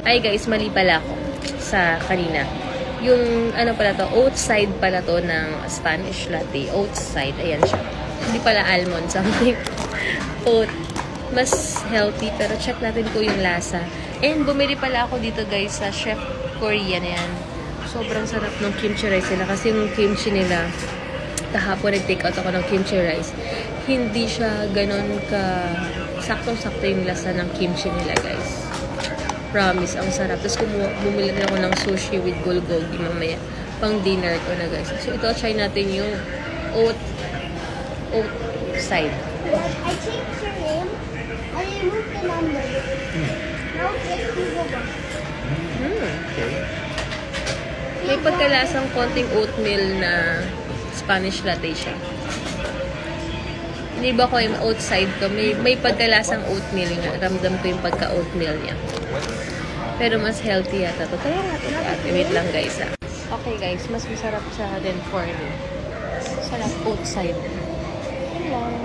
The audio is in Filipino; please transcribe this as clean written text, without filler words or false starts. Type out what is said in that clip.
Ay guys, mali pala ako sa kanina. Yung ano pala to, oat side pala to ng Spanish latte. Oat side, ayan siya. Hindi pala almond, something. Oat. Mas healthy, pero check natin ko yung lasa. And bumili pala ako dito guys sa Chef Korea na yan. Sobrang sarap ng kimchi rice nila. Kasi yung kimchi nila, kahapon nag-take out ako ng kimchi rice. Hindi siya ganun ka saktong-sakto yung lasa ng kimchi nila guys. Promise, ang sarap. Tapos bumili din ako ng sushi with bulgogi mamaya. Pang dinner ko na guys. So ito, try natin yung oat side. I changed your name. I removed the number. Now take Google Book. Okay. May pagkalasang konting oatmeal na Spanish latte siya. Hindi ba ko yung oat side ko? May pagkalasang oatmeal nga. Ramdam ko yung pagka-oatmeal niya. Pero mas healthy yata. Totoo natin ate. Wait lang guys ah. Okay guys, mas masarap siya than for me. Sarap oat side. Hello.